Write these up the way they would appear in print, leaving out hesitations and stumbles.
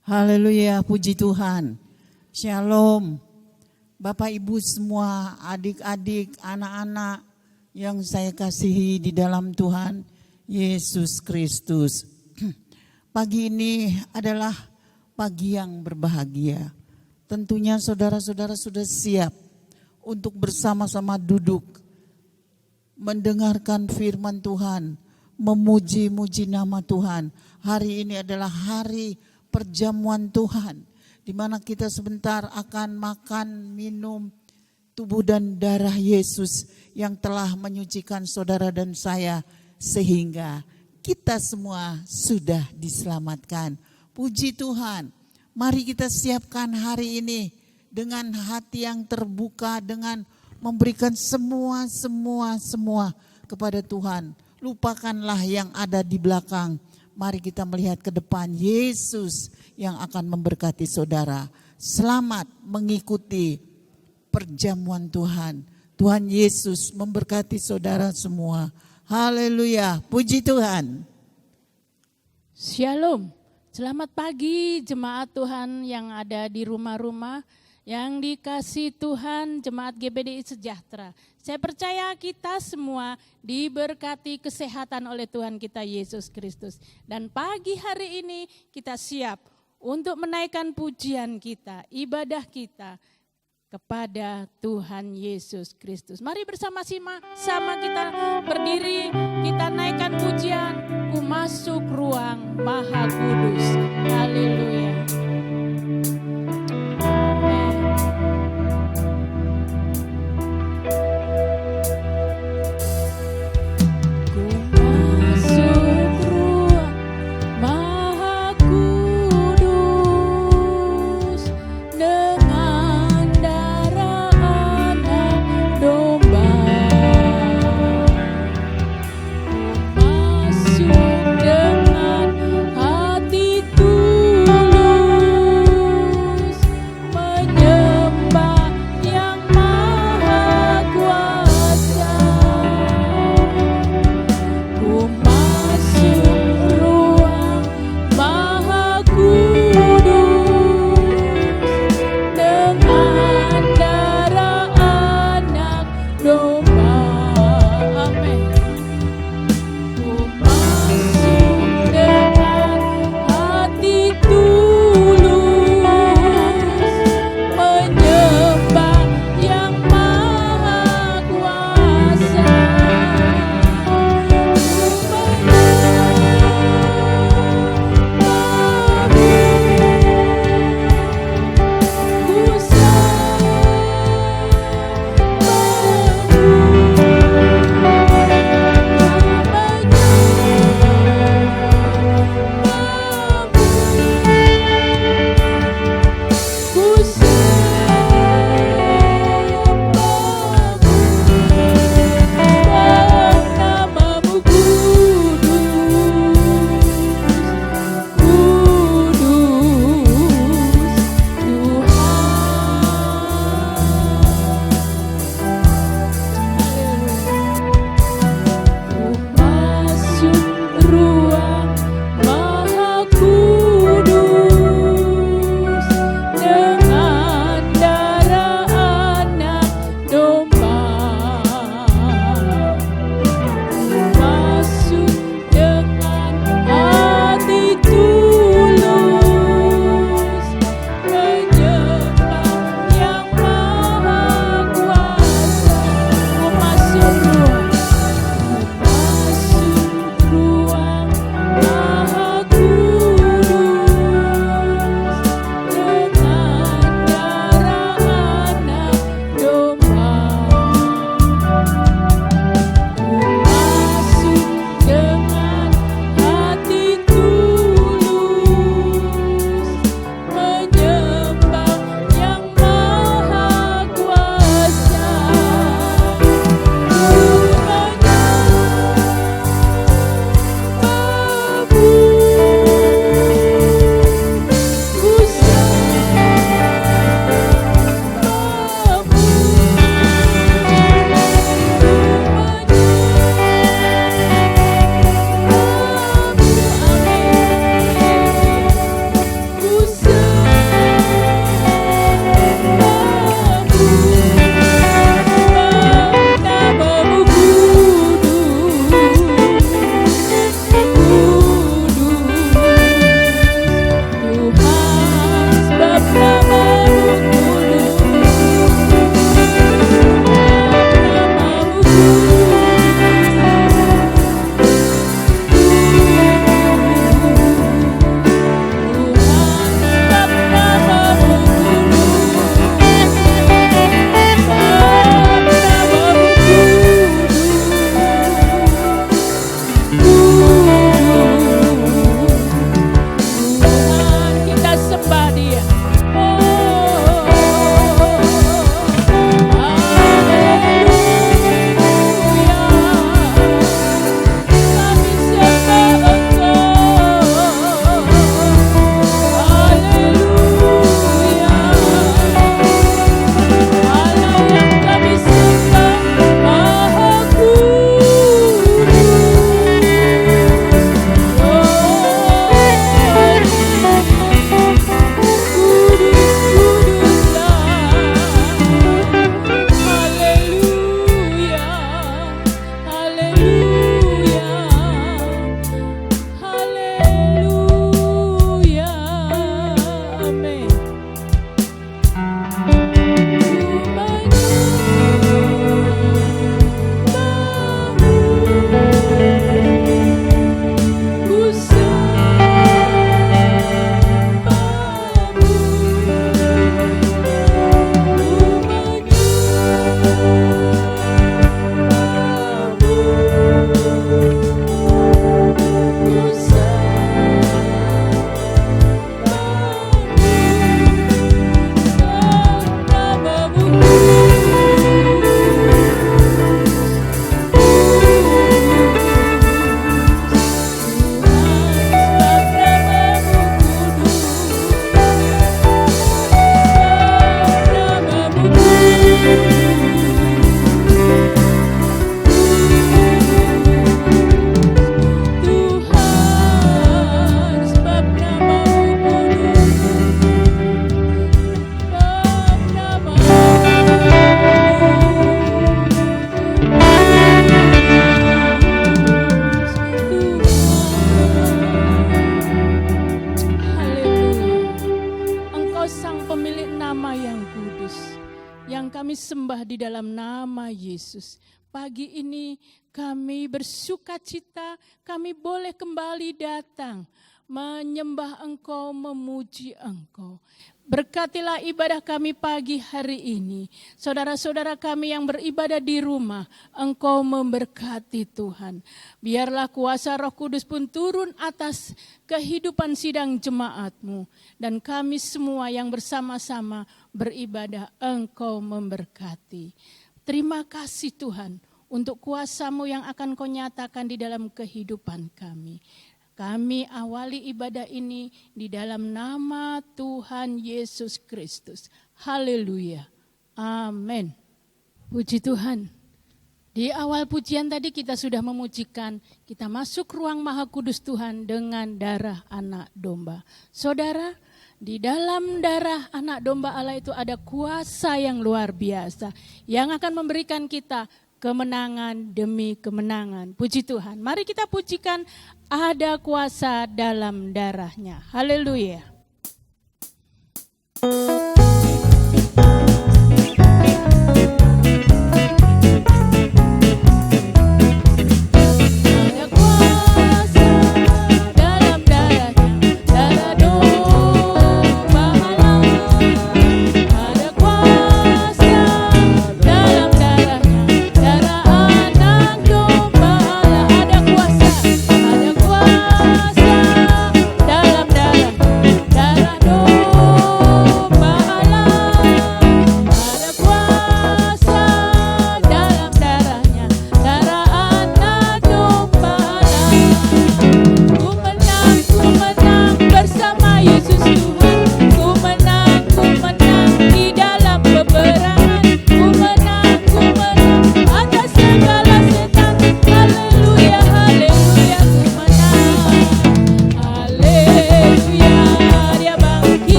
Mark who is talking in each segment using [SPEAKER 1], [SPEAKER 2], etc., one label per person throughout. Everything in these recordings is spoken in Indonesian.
[SPEAKER 1] Haleluya, puji Tuhan. Shalom. Bapak Ibu semua, adik-adik, anak-anak yang saya kasihi di dalam Tuhan Yesus Kristus. Pagi ini adalah pagi yang berbahagia. Tentunya saudara-saudara sudah siap untuk bersama-sama duduk, mendengarkan firman Tuhan, memuji-muji nama Tuhan. Hari ini adalah hari perjamuan Tuhan, di mana kita sebentar akan makan, minum tubuh dan darah Yesus yang telah menyucikan saudara dan saya, sehingga kita semua sudah diselamatkan. Puji Tuhan, mari kita siapkan hari ini dengan hati yang terbuka, dengan memberikan semua kepada Tuhan. Lupakanlah yang ada di belakang. Mari kita melihat ke depan, Yesus yang akan memberkati saudara. Selamat mengikuti perjamuan Tuhan. Tuhan Yesus memberkati saudara semua. Haleluya, puji Tuhan.
[SPEAKER 2] Shalom, selamat pagi jemaat Tuhan yang ada di rumah-rumah, yang dikasih Tuhan, jemaat GBDI Sejahtera. Saya percaya kita semua diberkati kesehatan oleh Tuhan kita Yesus Kristus. Dan pagi hari ini kita siap untuk menaikkan pujian kita, ibadah kita kepada Tuhan Yesus Kristus. Mari bersama-sama kita berdiri, kita naikkan pujian, ku masuk ruang Maha Kudus. Haleluya.
[SPEAKER 3] Tulus
[SPEAKER 2] Dia. Sembah di dalam nama Yesus. Pagi ini kami bersukacita, kami boleh kembali datang menyembah Engkau, memuji Engkau. Berkatilah ibadah kami pagi hari ini. Saudara-saudara kami yang beribadah di rumah, Engkau memberkati Tuhan. Biarlah kuasa Roh Kudus pun turun atas kehidupan sidang jemaat-Mu. Dan kami semua yang bersama-sama beribadah, Engkau memberkati. Terima kasih Tuhan untuk kuasa-Mu yang akan Kau nyatakan di dalam kehidupan kami. Kami awali ibadah ini di dalam nama Tuhan Yesus Kristus. Haleluya. Amin. Puji Tuhan. Di awal pujian tadi kita sudah memujikan, kita masuk ruang Maha Kudus Tuhan dengan darah anak domba. Saudara, di dalam darah anak domba Allah itu ada kuasa yang luar biasa yang akan memberikan kita kemenangan demi kemenangan. Puji Tuhan. Mari kita pujikan, ada kuasa dalam darahnya. Haleluya.
[SPEAKER 3] Ada kuasa dalam darah.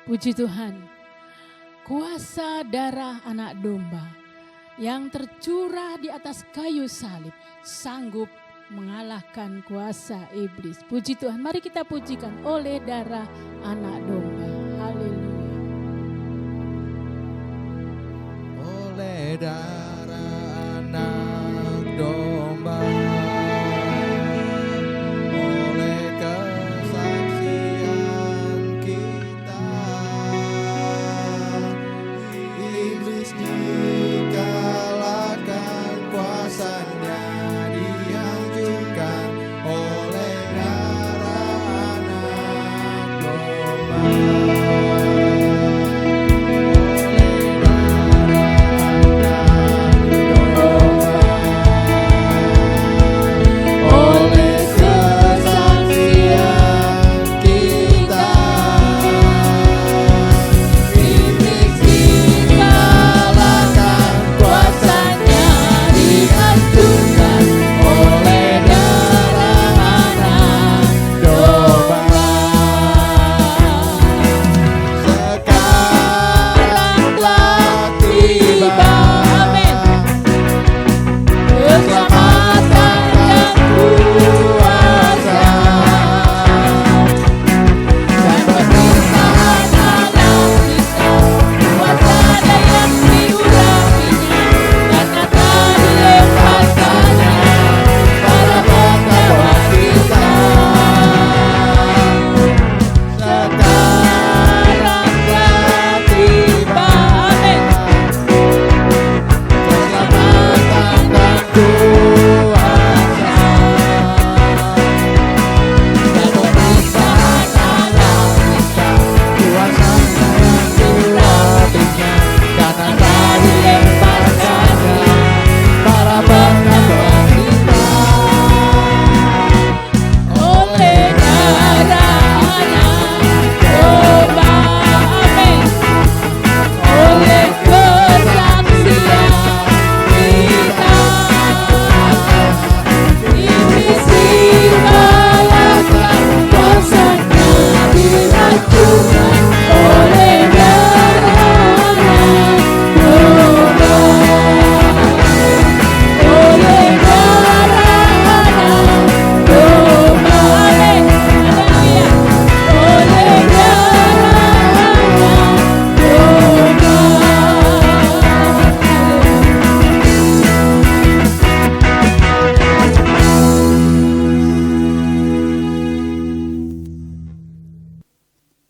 [SPEAKER 2] Puji Tuhan, kuasa darah anak domba yang tercurah di atas kayu salib sanggup mengalahkan kuasa iblis. Puji Tuhan, mari kita pujikan oleh darah anak domba. Haleluya.
[SPEAKER 3] Oleh darah anak domba, oleh kesaksian kita, iblis dikalahkan, kuasanya dihancurkan oleh darah anak domba.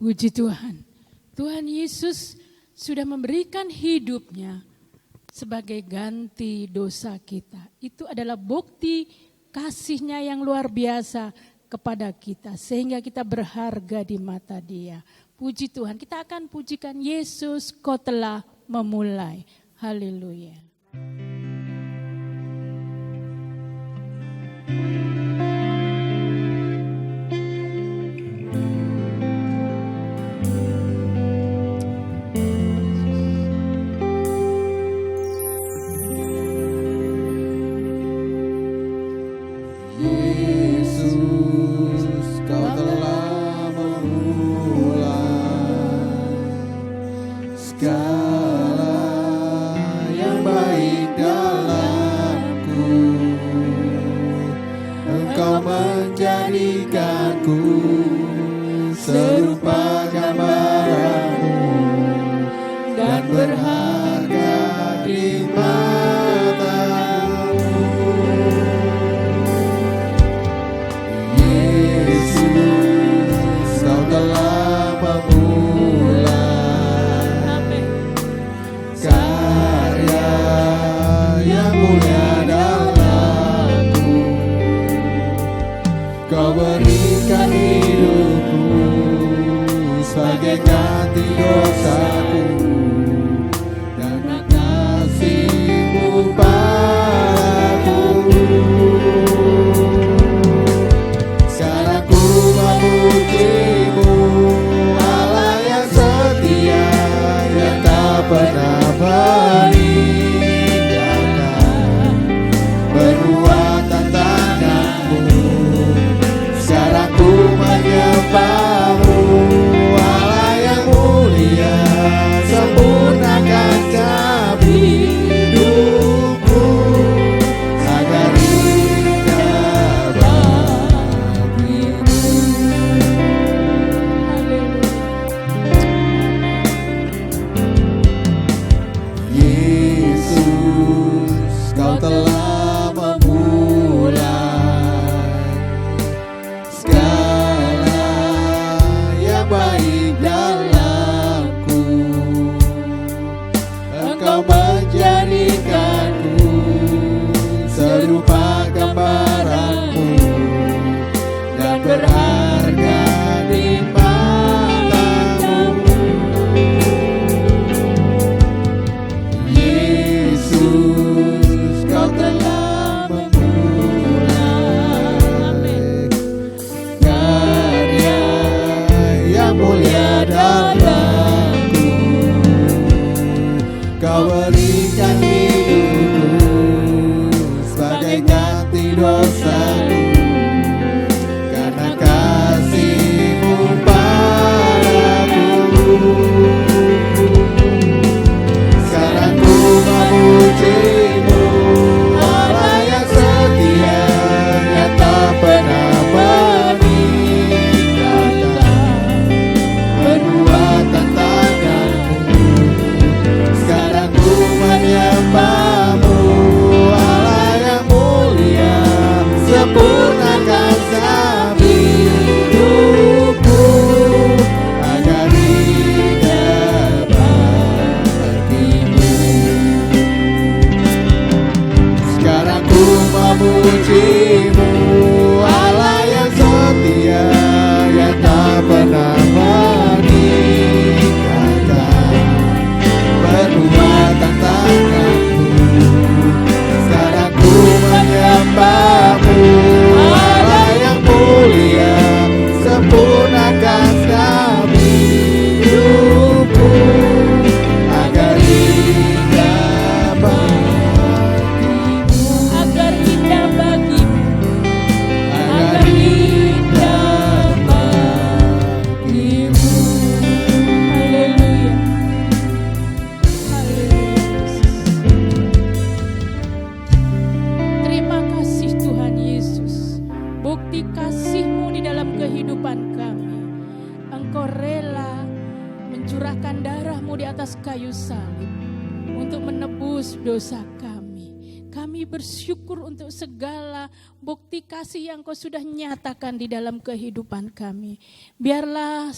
[SPEAKER 2] Puji Tuhan, Tuhan Yesus sudah memberikan hidupnya sebagai ganti dosa kita. Itu adalah bukti kasihnya yang luar biasa kepada kita, sehingga kita berharga di mata Dia. Puji Tuhan, kita akan pujikan Yesus, Kau telah memulai. Haleluya.
[SPEAKER 3] Sekarang ku menyembahmu, Allah yang mulia.
[SPEAKER 2] menumpahkan darah-Mu di atas kayu salib untuk menebus dosa kami. Kami bersyukur untuk segala bukti kasih yang Kau sudah nyatakan di dalam kehidupan kami. Biarlah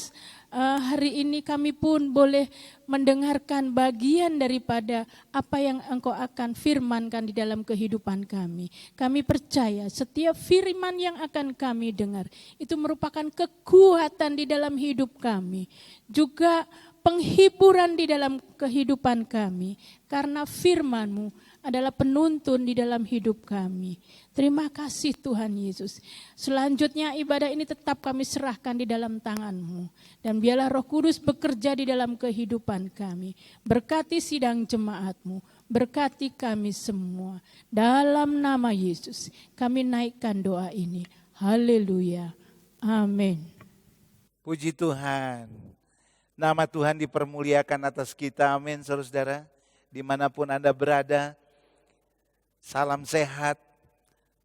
[SPEAKER 2] hari ini kami pun boleh mendengarkan bagian daripada apa yang Engkau akan firmankan di dalam kehidupan kami. Kami percaya setiap firman yang akan kami dengar itu merupakan kekuatan di dalam hidup kami. Juga penghiburan di dalam kehidupan kami. Karena firman-Mu adalah penuntun di dalam hidup kami. Terima kasih Tuhan Yesus. Selanjutnya ibadah ini tetap kami serahkan di dalam tangan-Mu. Dan biarlah Roh Kudus bekerja di dalam kehidupan kami. Berkati sidang jemaat-Mu. Berkati kami semua. Dalam nama Yesus kami naikkan doa ini. Haleluya. Amin.
[SPEAKER 4] Puji Tuhan. Nama Tuhan dipermuliakan atas kita. Amin, saudara-saudara. Dimanapun Anda berada, salam sehat,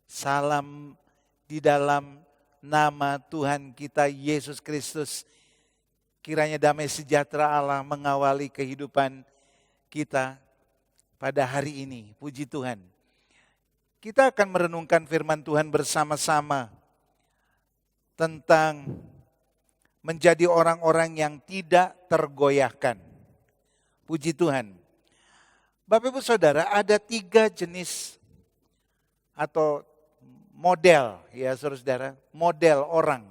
[SPEAKER 4] salam di dalam nama Tuhan kita Yesus Kristus. Kiranya damai sejahtera Allah mengawali kehidupan kita pada hari ini. Puji Tuhan. Kita akan merenungkan firman Tuhan bersama-sama tentang menjadi orang-orang yang tidak tergoyahkan. Puji Tuhan. Bapak Ibu Saudara, ada 3 jenis atau model ya saudara-saudara, model orang.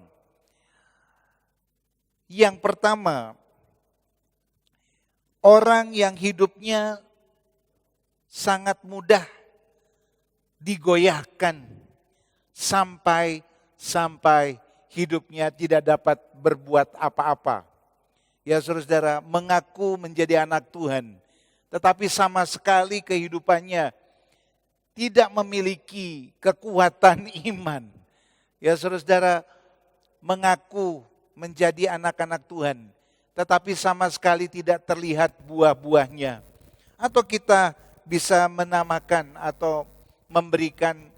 [SPEAKER 4] Yang pertama, orang yang hidupnya sangat mudah digoyahkan sampai hidupnya tidak dapat berbuat apa-apa. Ya saudara-saudara, mengaku menjadi anak Tuhan, tetapi sama sekali kehidupannya tidak memiliki kekuatan iman. Ya saudara-saudara, mengaku menjadi anak-anak Tuhan, tetapi sama sekali tidak terlihat buah-buahnya. Atau kita bisa menamakan atau memberikan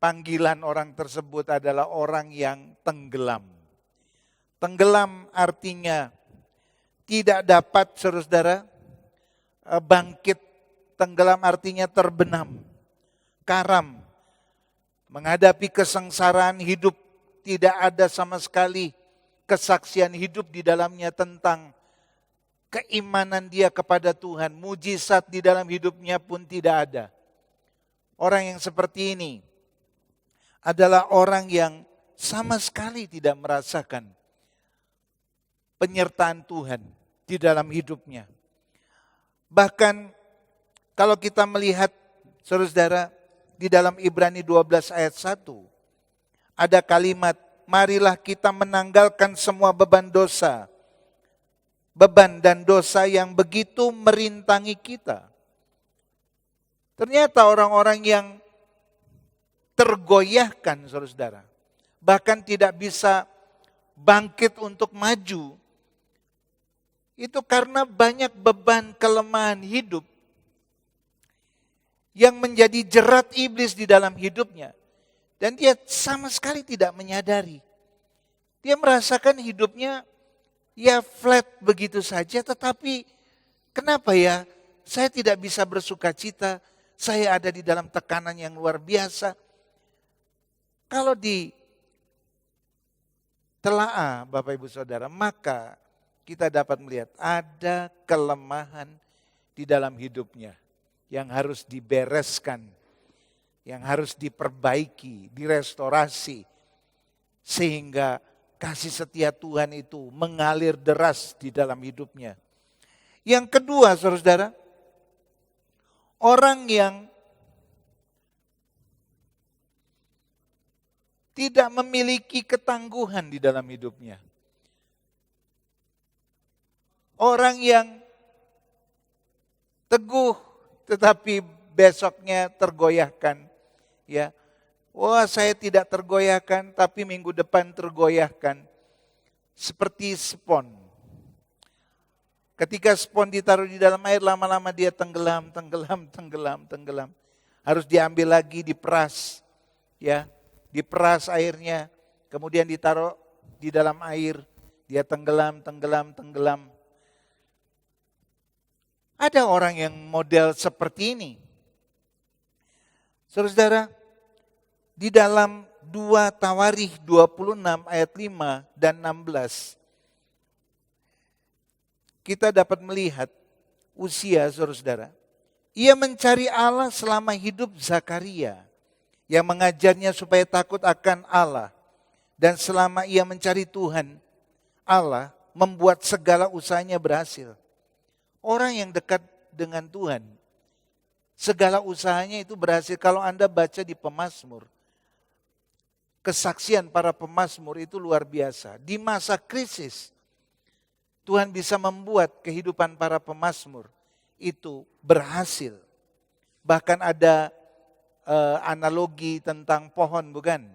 [SPEAKER 4] panggilan orang tersebut adalah orang yang tenggelam. Tenggelam artinya tidak dapat, saudara-saudara, bangkit. Tenggelam artinya terbenam, karam, menghadapi kesengsaraan hidup, tidak ada sama sekali kesaksian hidup di dalamnya tentang keimanan dia kepada Tuhan. Mujizat di dalam hidupnya pun tidak ada. Orang yang seperti ini adalah orang yang sama sekali tidak merasakan penyertaan Tuhan di dalam hidupnya. Bahkan kalau kita melihat saudara-saudara di dalam Ibrani 12 ayat 1 ada kalimat, marilah kita menanggalkan semua beban dan dosa yang begitu merintangi kita. Ternyata orang-orang yang tergoyahkan saudara-saudara, bahkan tidak bisa bangkit untuk maju, itu karena banyak beban kelemahan hidup yang menjadi jerat iblis di dalam hidupnya. Dan dia sama sekali tidak menyadari. Dia merasakan hidupnya ya flat begitu saja, tetapi kenapa ya saya tidak bisa bersuka cita, saya ada di dalam tekanan yang luar biasa. Kalau ditelaah Bapak Ibu Saudara, maka kita dapat melihat ada kelemahan di dalam hidupnya yang harus dibereskan, yang harus diperbaiki, direstorasi, sehingga kasih setia Tuhan itu mengalir deras di dalam hidupnya. Yang kedua, saudara-saudara, orang yang tidak memiliki ketangguhan di dalam hidupnya. Orang yang teguh tetapi besoknya tergoyahkan. Ya, wah saya tidak tergoyahkan tapi minggu depan tergoyahkan. Seperti spon. Ketika spon ditaruh di dalam air lama-lama dia tenggelam. Harus diambil lagi, diperas. Ya, diperas airnya, kemudian ditaruh di dalam air. Dia tenggelam. Ada orang yang model seperti ini. Saudara, di dalam 2 Tawarikh 26 ayat 5 dan 16, kita dapat melihat Uzia, saudara. Ia mencari Allah selama hidup Zakaria, yang mengajarnya supaya takut akan Allah. Dan selama ia mencari Tuhan, Allah membuat segala usahanya berhasil. Orang yang dekat dengan Tuhan, segala usahanya itu berhasil. Kalau Anda baca di Pemazmur, kesaksian para pemazmur itu luar biasa. Di masa krisis, Tuhan bisa membuat kehidupan para pemazmur itu berhasil. Bahkan ada analogi tentang pohon, bukan?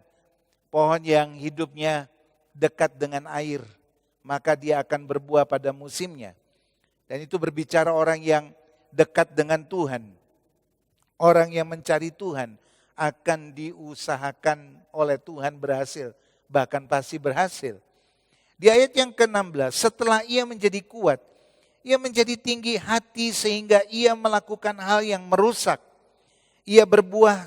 [SPEAKER 4] Pohon yang hidupnya dekat dengan air, maka dia akan berbuah pada musimnya. Dan itu berbicara orang yang dekat dengan Tuhan. Orang yang mencari Tuhan akan diusahakan oleh Tuhan berhasil, bahkan pasti berhasil. Di ayat yang ke-16, setelah ia menjadi kuat, ia menjadi tinggi hati sehingga ia melakukan hal yang merusak. Ia berubah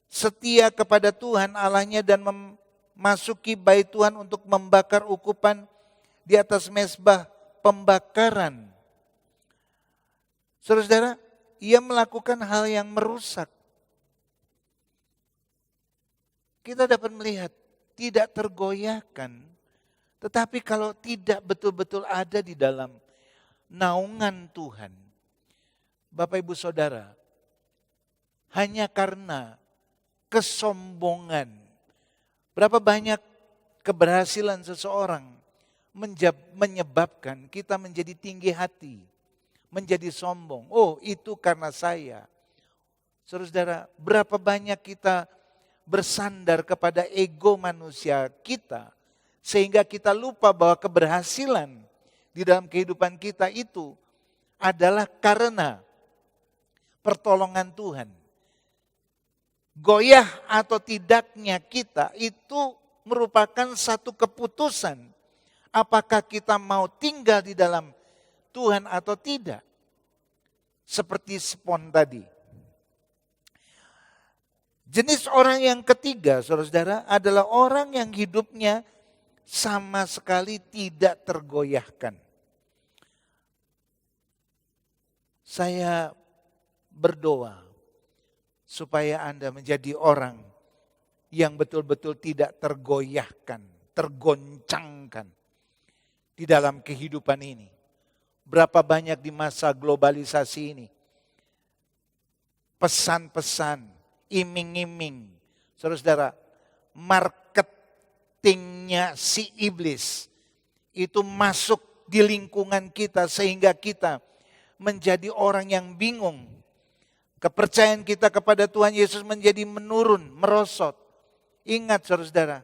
[SPEAKER 4] setia kepada Tuhan Allahnya dan memasuki bait Tuhan untuk membakar ukupan di atas mezbah pembakaran. Saudara, ia melakukan hal yang merusak. Kita dapat melihat tidak tergoyahkan, tetapi kalau tidak betul-betul ada di dalam naungan Tuhan, Bapak Ibu Saudara, hanya karena kesombongan, berapa banyak keberhasilan seseorang menyebabkan kita menjadi tinggi hati, menjadi sombong. Oh, itu karena saya. Saudara, berapa banyak kita bersandar kepada ego manusia kita, sehingga kita lupa bahwa keberhasilan di dalam kehidupan kita itu adalah karena pertolongan Tuhan. Goyah atau tidaknya kita itu merupakan satu keputusan. Apakah kita mau tinggal di dalam Tuhan atau tidak. Seperti spon tadi. Jenis orang yang ketiga, saudara-saudara, adalah orang yang hidupnya sama sekali tidak tergoyahkan. Saya berdoa supaya Anda menjadi orang yang betul-betul tidak tergoyahkan, tergoncangkan di dalam kehidupan ini. Berapa banyak di masa globalisasi ini pesan-pesan, iming-iming, saudara-saudara, marketingnya si iblis itu masuk di lingkungan kita sehingga kita menjadi orang yang bingung. Kepercayaan kita kepada Tuhan Yesus menjadi menurun, merosot. Ingat saudara-saudara,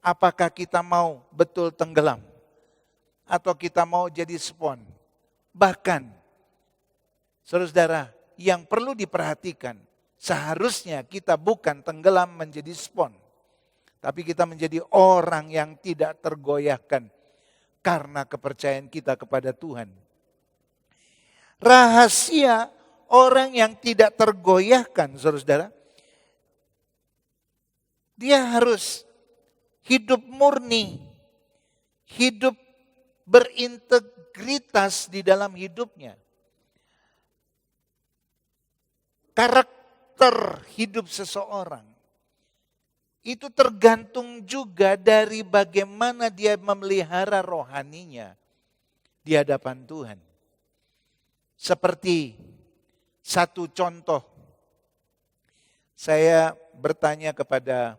[SPEAKER 4] apakah kita mau betul tenggelam? Atau kita mau jadi spon? Bahkan, saudara-saudara, yang perlu diperhatikan, seharusnya kita bukan tenggelam menjadi spon. Tapi kita menjadi orang yang tidak tergoyahkan karena kepercayaan kita kepada Tuhan. Rahasia orang yang tidak tergoyahkan, saudara-saudara, dia harus hidup murni, hidup berintegritas di dalam hidupnya. Karakter hidup seseorang itu tergantung juga dari bagaimana dia memelihara rohaninya di hadapan Tuhan. Seperti satu contoh, saya bertanya kepada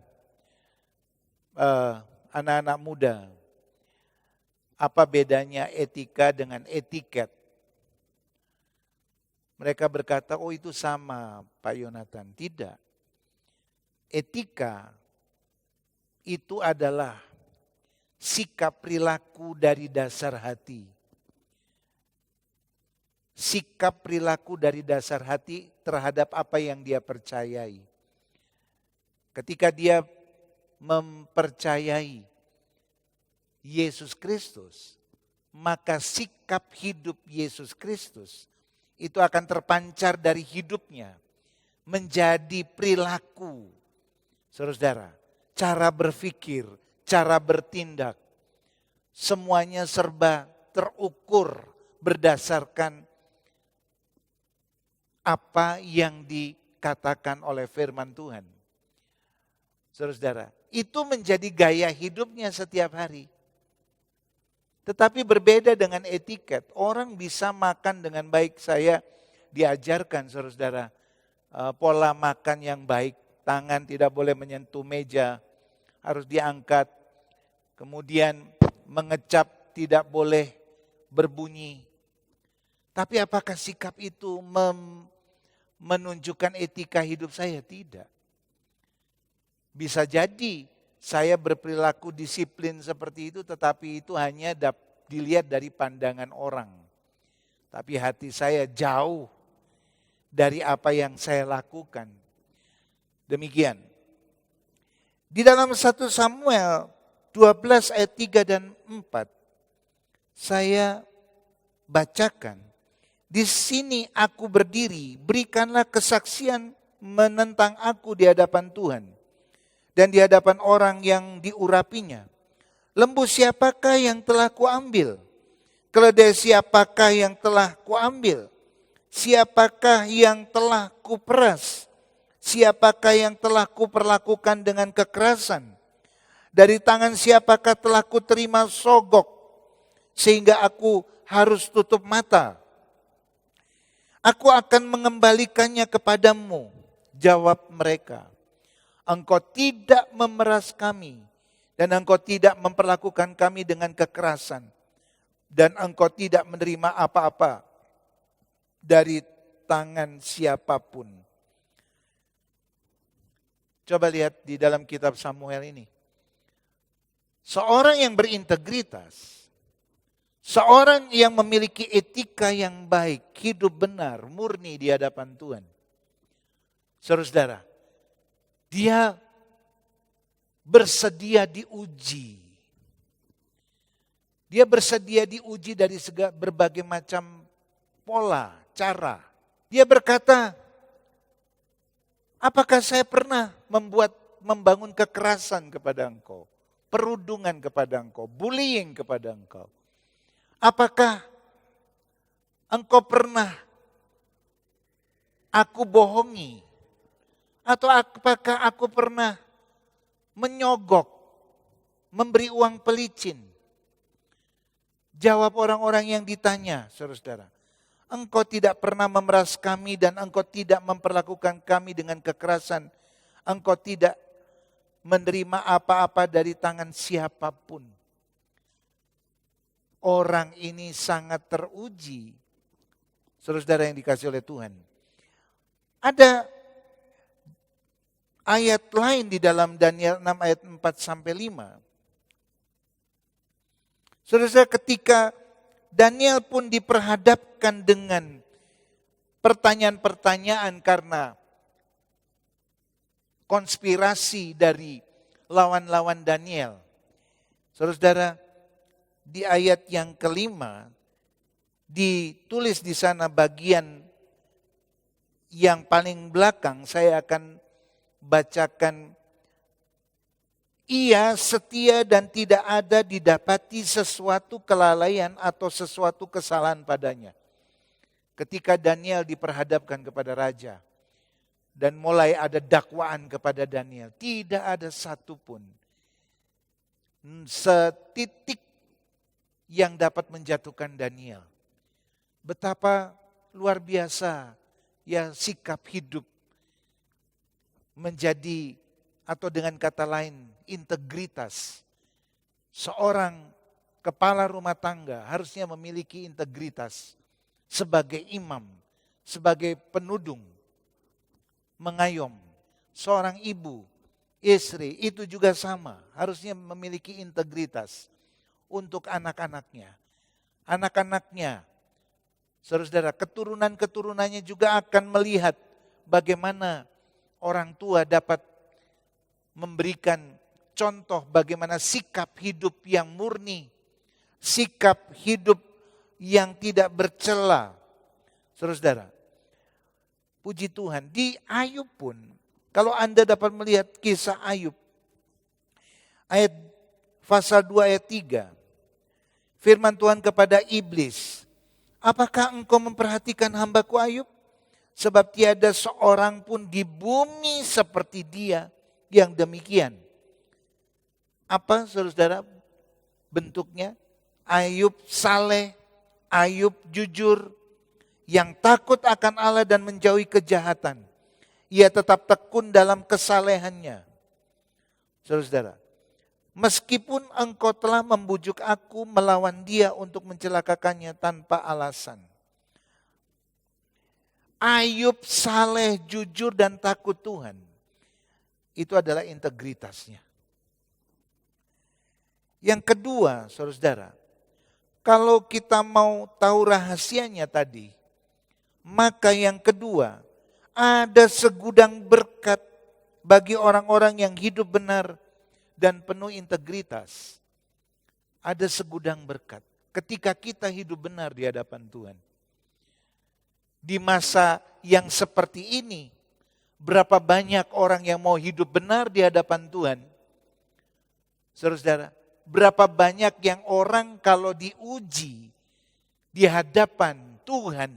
[SPEAKER 4] anak-anak muda, apa bedanya etika dengan etiket? Mereka berkata, oh itu sama Pak Yonatan. Tidak. Etika itu adalah sikap perilaku dari dasar hati. Sikap perilaku dari dasar hati terhadap apa yang dia percayai. Ketika dia mempercayai Yesus Kristus, maka sikap hidup Yesus Kristus itu akan terpancar dari hidupnya menjadi perilaku. Saudara, cara berpikir, cara bertindak, semuanya serba terukur berdasarkan apa yang dikatakan oleh firman Tuhan. Saudara, itu menjadi gaya hidupnya setiap hari. Tetapi berbeda dengan etiket. Orang bisa makan dengan baik. Saya diajarkan, saudara, pola makan yang baik. Tangan tidak boleh menyentuh meja, harus diangkat. Kemudian mengecap tidak boleh berbunyi. Tapi apakah sikap itu menunjukkan etika hidup saya? Tidak. Bisa jadi saya berperilaku disiplin seperti itu, tetapi itu hanya dilihat dari pandangan orang. Tapi hati saya jauh dari apa yang saya lakukan. Demikian. Di dalam 1 Samuel 12 ayat 3 dan 4, saya bacakan. Di sini aku berdiri, berikanlah kesaksian menentang aku di hadapan Tuhan dan di hadapan orang yang diurapinya. Lembu siapakah yang telah kuambil? Keledai siapakah yang telah kuambil? Siapakah yang telah kuperas? Siapakah yang telah kuperlakukan dengan kekerasan? Dari tangan siapakah telah kuterima sogok sehingga aku harus tutup mata? Aku akan mengembalikannya kepadamu, jawab mereka. Engkau tidak memeras kami, dan engkau tidak memperlakukan kami dengan kekerasan, dan engkau tidak menerima apa-apa dari tangan siapapun. Coba lihat di dalam kitab Samuel ini. Seorang yang berintegritas, seorang yang memiliki etika yang baik, hidup benar, murni di hadapan Tuhan. Saudara, dia bersedia diuji. Dia bersedia diuji dari berbagai macam pola, cara. Dia berkata, apakah saya pernah membangun kekerasan kepada engkau? Perundungan kepada engkau, bullying kepada engkau. Apakah engkau pernah aku bohongi? Atau apakah aku pernah menyogok, memberi uang pelicin? Jawab orang-orang yang ditanya, saudara. Engkau tidak pernah memeras kami dan engkau tidak memperlakukan kami dengan kekerasan. Engkau tidak menerima apa-apa dari tangan siapapun. Orang ini sangat teruji. Saudara yang dikasih oleh Tuhan. Ada ayat lain di dalam Daniel 6 ayat 4 sampai 5. Saudara, ketika Daniel pun diperhadapkan dengan pertanyaan-pertanyaan karena konspirasi dari lawan-lawan Daniel. Saudara, di ayat yang kelima ditulis di sana bagian yang paling belakang, saya akan bacakan. Ia setia dan tidak ada didapati sesuatu kelalaian atau sesuatu kesalahan padanya. Ketika Daniel diperhadapkan kepada raja dan mulai ada dakwaan kepada Daniel, tidak ada satupun setitik yang dapat menjatuhkan Daniel. Betapa luar biasa ya sikap hidup menjadi, atau dengan kata lain, integritas. Seorang kepala rumah tangga harusnya memiliki integritas sebagai imam, sebagai penudung, mengayom. Seorang ibu, istri itu juga sama, harusnya memiliki integritas untuk anak-anaknya. Anak-anaknya, saudara, keturunan-keturunannya juga akan melihat bagaimana orang tua dapat memberikan contoh bagaimana sikap hidup yang murni, sikap hidup yang tidak bercela. Saudara-saudara, puji Tuhan, di Ayub pun, kalau Anda dapat melihat kisah Ayub, ayat pasal 2 ayat 3, firman Tuhan kepada iblis, apakah engkau memperhatikan hambaku Ayub? Sebab tiada seorang pun di bumi seperti dia yang demikian. Apa saudara-saudara bentuknya? Ayub saleh, Ayub jujur, yang takut akan Allah dan menjauhi kejahatan. Ia tetap tekun dalam kesalehannya. Saudara-saudara, meskipun engkau telah membujuk aku melawan dia untuk mencelakakannya tanpa alasan. Ayub saleh, jujur dan takut Tuhan. Itu adalah integritasnya. Yang kedua, saudara-saudara, kalau kita mau tahu rahasianya tadi, maka yang kedua, ada segudang berkat bagi orang-orang yang hidup benar dan penuh integritas. Ada segudang berkat ketika kita hidup benar di hadapan Tuhan. Di masa yang seperti ini, berapa banyak orang yang mau hidup benar di hadapan Tuhan? Saudara-saudara, berapa banyak yang orang kalau diuji di hadapan Tuhan,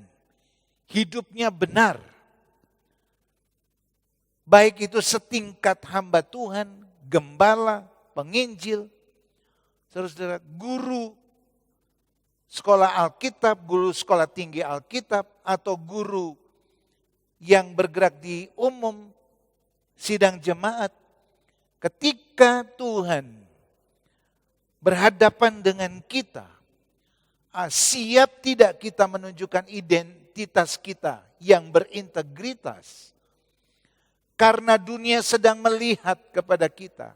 [SPEAKER 4] hidupnya benar. Baik itu setingkat hamba Tuhan, gembala, penginjil, saudara-saudara, guru sekolah Alkitab, guru sekolah tinggi Alkitab, atau guru yang bergerak di umum, sidang jemaat. Ketika Tuhan berhadapan dengan kita, siap tidak kita menunjukkan identitas kita yang berintegritas? Karena dunia sedang melihat kepada kita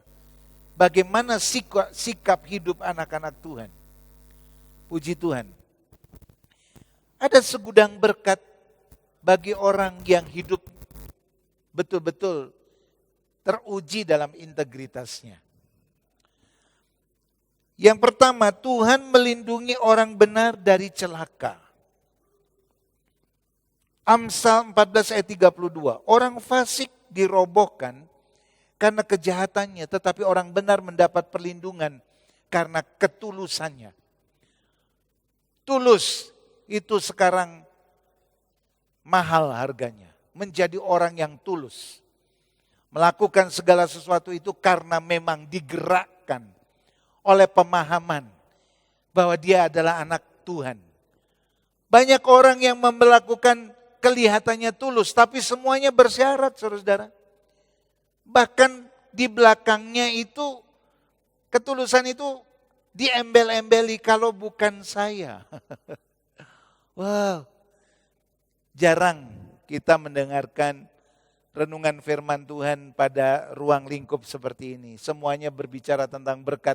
[SPEAKER 4] bagaimana sikap hidup anak-anak Tuhan. Puji Tuhan. Ada segudang berkat bagi orang yang hidup betul-betul teruji dalam integritasnya. Yang pertama, Tuhan melindungi orang benar dari celaka. Amsal 14 ayat 32. Orang fasik dirobohkan karena kejahatannya, tetapi orang benar mendapat perlindungan karena ketulusannya. Tulus itu sekarang mahal harganya. Menjadi orang yang tulus. Melakukan segala sesuatu itu karena memang digerakkan oleh pemahaman bahwa dia adalah anak Tuhan. Banyak orang yang melakukan kelihatannya tulus, tapi semuanya bersyarat, saudara-saudara. Bahkan di belakangnya itu, ketulusan itu diembel-embeli, kalau bukan saya. Wow, jarang kita mendengarkan renungan firman Tuhan pada ruang lingkup seperti ini. Semuanya berbicara tentang berkat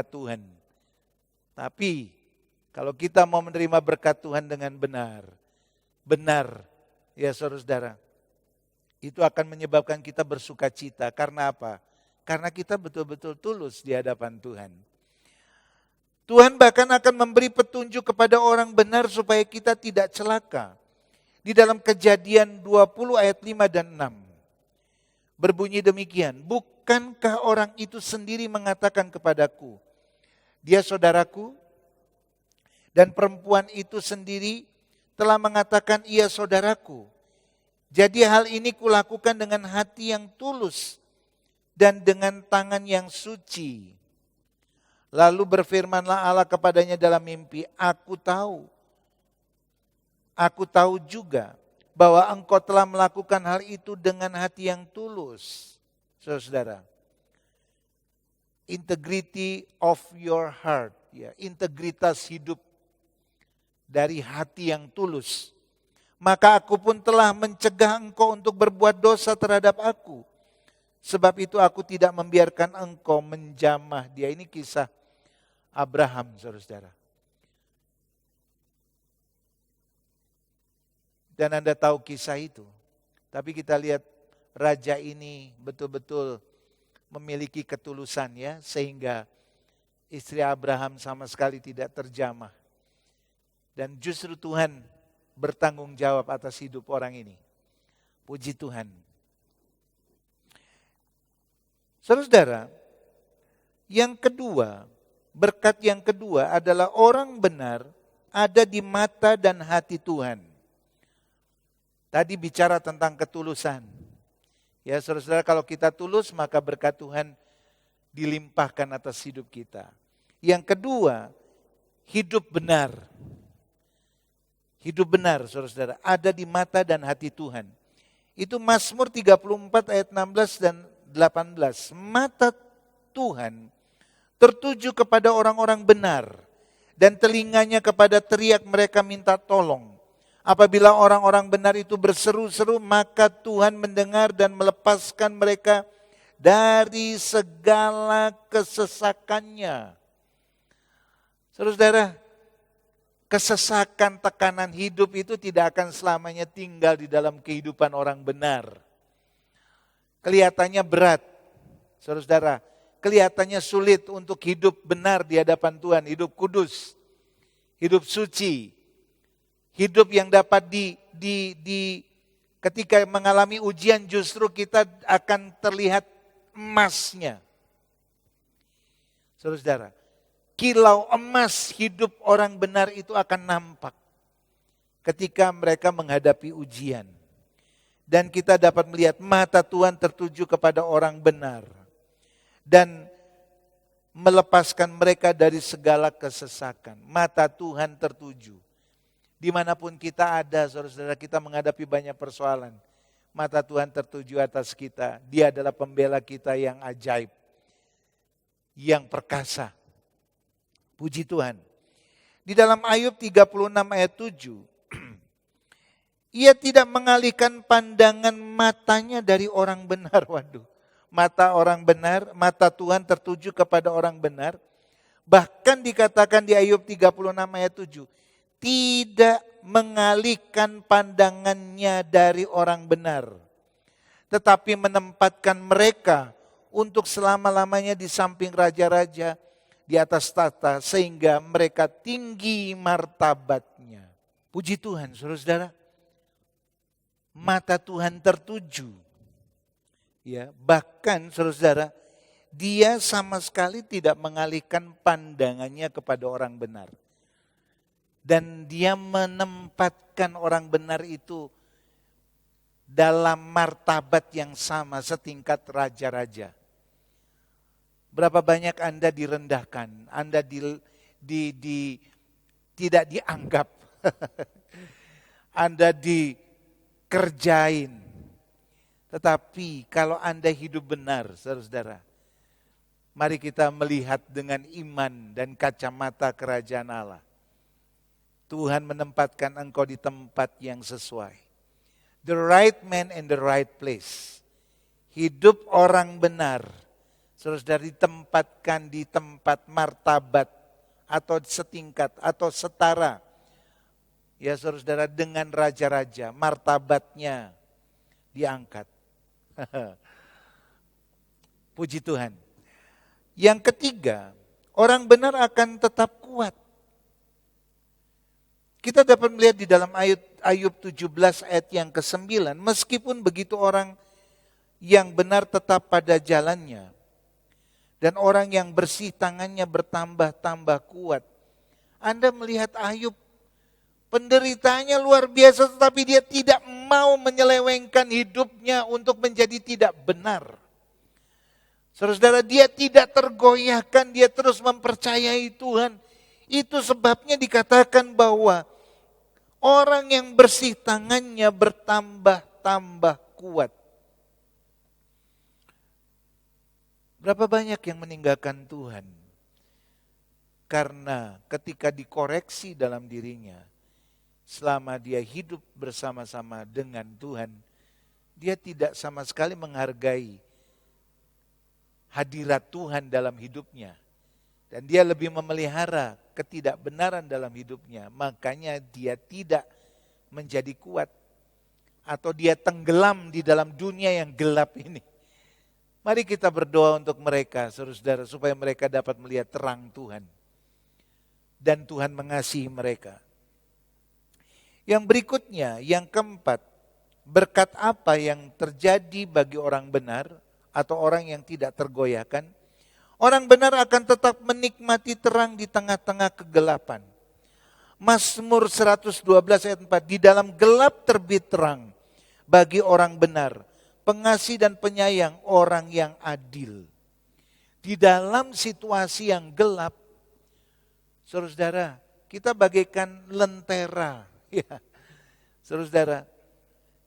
[SPEAKER 4] Tuhan. Tapi kalau kita mau menerima berkat Tuhan dengan benar, ya saudara-saudara, itu akan menyebabkan kita bersuka cita. Karena apa? Karena kita betul-betul tulus di hadapan Tuhan. Tuhan bahkan akan memberi petunjuk kepada orang benar supaya kita tidak celaka. Di dalam Kejadian 20 ayat 5 dan 6. Berbunyi demikian, bukankah orang itu sendiri mengatakan kepadaku, dia saudaraku, dan perempuan itu sendiri telah mengatakan ia saudaraku. Jadi hal ini kulakukan dengan hati yang tulus dan dengan tangan yang suci. Lalu berfirmanlah Allah kepadanya dalam mimpi, aku tahu juga bahwa engkau telah melakukan hal itu dengan hati yang tulus. Saudara, integrity of your heart, ya, integritas hidup dari hati yang tulus. Maka aku pun telah mencegah engkau untuk berbuat dosa terhadap aku. Sebab itu aku tidak membiarkan engkau menjamah dia. Ini kisah Abraham, saudara-saudara. Dan Anda tahu kisah itu. Tapi kita lihat raja ini betul-betul memiliki ketulusan ya, sehingga istri Abraham sama sekali tidak terjamah. Dan justru Tuhan bertanggung jawab atas hidup orang ini. Puji Tuhan. Saudara-saudara, yang kedua, berkat yang kedua adalah orang benar ada di mata dan hati Tuhan. Tadi bicara tentang ketulusan. Ya saudara-saudara, kalau kita tulus maka berkat Tuhan dilimpahkan atas hidup kita. Yang kedua, hidup benar. Hidup benar saudara-saudara, ada di mata dan hati Tuhan. Itu Mazmur 34 ayat 16 dan 18. Mata Tuhan tertuju kepada orang-orang benar dan telinganya kepada teriak mereka minta tolong. Apabila orang-orang benar itu berseru-seru, maka Tuhan mendengar dan melepaskan mereka dari segala kesesakannya. Saudara-saudara, kesesakan, tekanan hidup itu tidak akan selamanya tinggal di dalam kehidupan orang benar. Kelihatannya berat, saudara-saudara. Kelihatannya sulit untuk hidup benar di hadapan Tuhan, hidup kudus, hidup suci, hidup yang dapat ketika mengalami ujian justru kita akan terlihat emasnya. Saudara-saudara, kilau emas hidup orang benar itu akan nampak ketika mereka menghadapi ujian. Dan kita dapat melihat mata Tuhan tertuju kepada orang benar. Dan melepaskan mereka dari segala kesesakan. Mata Tuhan tertuju. Dimanapun kita ada, saudara-saudara, kita menghadapi banyak persoalan. Mata Tuhan tertuju atas kita. Dia adalah pembela kita yang ajaib. Yang perkasa. Puji Tuhan. Di dalam Ayub 36 ayat 7. Ia tidak mengalihkan pandangan matanya dari orang benar. Waduh. Mata orang benar, mata Tuhan tertuju kepada orang benar. Bahkan dikatakan di Ayub 36 ayat 7. Tidak mengalihkan pandangannya dari orang benar. Tetapi menempatkan mereka untuk selama-lamanya di samping raja-raja di atas tahta. Sehingga mereka tinggi martabatnya. Puji Tuhan saudara-saudara. Mata Tuhan tertuju. Ya, bahkan saudara-saudara, dia sama sekali tidak mengalihkan pandangannya kepada orang benar. Dan dia menempatkan orang benar itu dalam martabat yang sama setingkat raja-raja. Berapa banyak Anda direndahkan, Anda tidak dianggap, Anda dikerjain. Tetapi kalau Anda hidup benar, saudara-saudara, mari kita melihat dengan iman dan kacamata kerajaan Allah. Tuhan menempatkan engkau di tempat yang sesuai. The right man in the right place. Hidup orang benar, saudara-saudara, ditempatkan di tempat martabat atau setingkat atau setara. Ya saudara-saudara, dengan raja-raja, martabatnya diangkat. Puji Tuhan. Yang ketiga, orang benar akan tetap kuat. Kita dapat melihat di dalam Ayub 17 ayat yang ke-9, meskipun begitu orang yang benar tetap pada jalannya, dan orang yang bersih tangannya bertambah-tambah kuat. Anda melihat Ayub, penderitaannya luar biasa, tetapi dia tidak mau menyelewengkan hidupnya untuk menjadi tidak benar. Saudara-saudara, dia tidak tergoyahkan, dia terus mempercayai Tuhan. Itu sebabnya dikatakan bahwa orang yang bersih tangannya bertambah-tambah kuat. Berapa banyak yang meninggalkan Tuhan karena ketika dikoreksi dalam dirinya, selama dia hidup bersama-sama dengan Tuhan, dia tidak sama sekali menghargai hadirat Tuhan dalam hidupnya. Dan dia lebih memelihara ketidakbenaran dalam hidupnya. Makanya dia tidak menjadi kuat. Atau dia tenggelam di dalam dunia yang gelap ini. Mari kita berdoa untuk mereka, saudara-saudara, supaya mereka dapat melihat terang Tuhan. Dan Tuhan mengasihi mereka. Yang berikutnya, yang keempat, berkat apa yang terjadi bagi orang benar atau orang yang tidak tergoyahkan? Orang benar akan tetap menikmati terang di tengah-tengah kegelapan. Mazmur 112 ayat 4, di dalam gelap terbit terang bagi orang benar, pengasih dan penyayang orang yang adil. Di dalam situasi yang gelap, saudara-saudara, kita bagaikan lentera. Ya, saudara-saudara,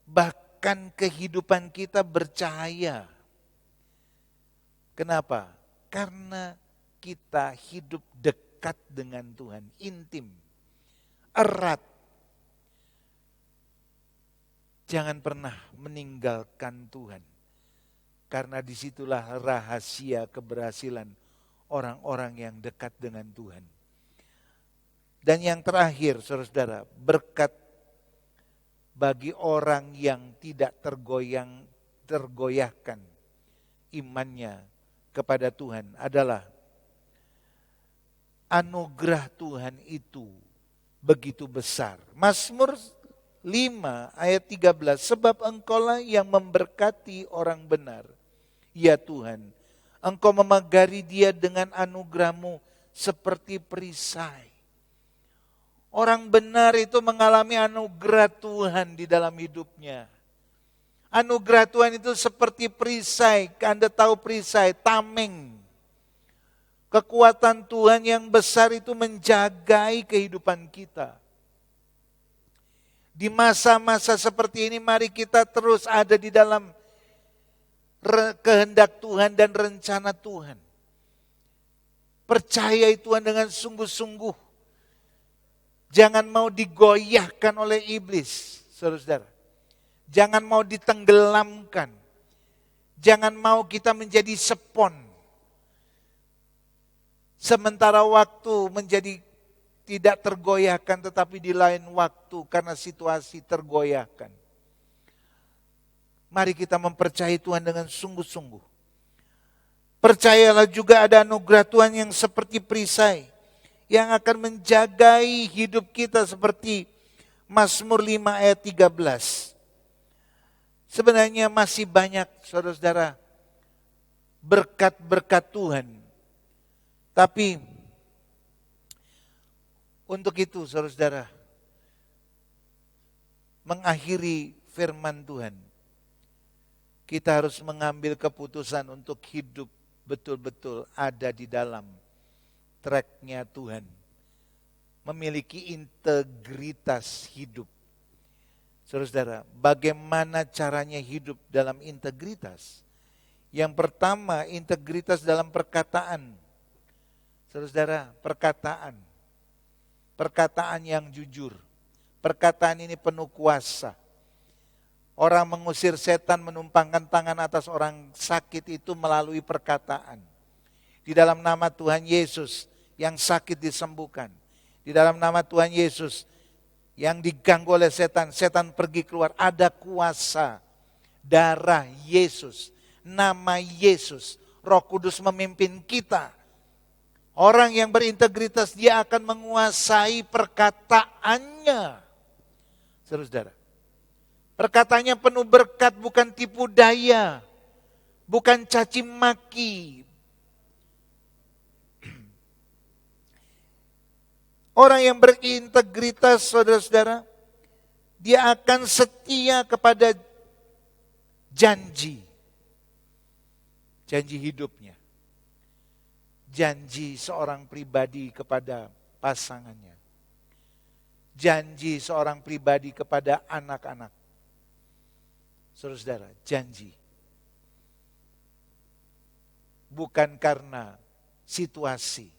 [SPEAKER 4] bahkan kehidupan kita bercahaya. Kenapa? Karena kita hidup dekat dengan Tuhan, intim, erat. Jangan pernah meninggalkan Tuhan. Karena disitulah rahasia keberhasilan orang-orang yang dekat dengan Tuhan. Dan yang terakhir, saudara-saudara, berkat bagi orang yang tidak tergoyahkan imannya kepada Tuhan adalah anugerah Tuhan itu begitu besar. Mazmur 5 ayat 13, sebab Engkaulah yang memberkati orang benar, ya Tuhan. Engkau memagari dia dengan anugerah-Mu seperti perisai. Orang benar itu mengalami anugerah Tuhan di dalam hidupnya. Anugerah Tuhan itu seperti perisai. Anda tahu perisai, tameng. Kekuatan Tuhan yang besar itu menjagai kehidupan kita. Di masa-masa seperti ini mari kita terus ada di dalam kehendak Tuhan dan rencana Tuhan. Percayai Tuhan dengan sungguh-sungguh. Jangan mau digoyahkan oleh iblis, saudara-saudara. Jangan mau ditenggelamkan. Jangan mau kita menjadi sepon. Sementara waktu menjadi tidak tergoyahkan, tetapi di lain waktu karena situasi tergoyahkan. Mari kita mempercayai Tuhan dengan sungguh-sungguh. Percayalah juga ada anugerah Tuhan yang seperti perisai, yang akan menjagai hidup kita seperti Mazmur 5 ayat 13. Sebenarnya masih banyak, saudara-saudara, berkat-berkat Tuhan. Tapi untuk itu, saudara-saudara, mengakhiri firman Tuhan, kita harus mengambil keputusan untuk hidup betul-betul ada di dalam tracknya Tuhan. Memiliki integritas hidup. Saudara-saudara, bagaimana caranya hidup dalam integritas? Yang pertama, integritas dalam perkataan. Saudara-saudara, perkataan. Perkataan yang jujur. Perkataan ini penuh kuasa. Orang mengusir setan, menumpangkan tangan atas orang sakit itu melalui perkataan. Di dalam nama Tuhan Yesus, yang sakit disembuhkan. Di dalam nama Tuhan Yesus, yang diganggu oleh setan, setan pergi keluar. Ada kuasa darah Yesus, nama Yesus, Roh Kudus memimpin kita. Orang yang berintegritas, dia akan menguasai perkataannya. Saudara, perkataannya penuh berkat, bukan tipu daya, bukan caci maki. Orang yang berintegritas, saudara-saudara, dia akan setia kepada janji. Janji hidupnya. Janji seorang pribadi kepada pasangannya. Janji seorang pribadi kepada anak-anak. Saudara-saudara, janji. Bukan karena situasi,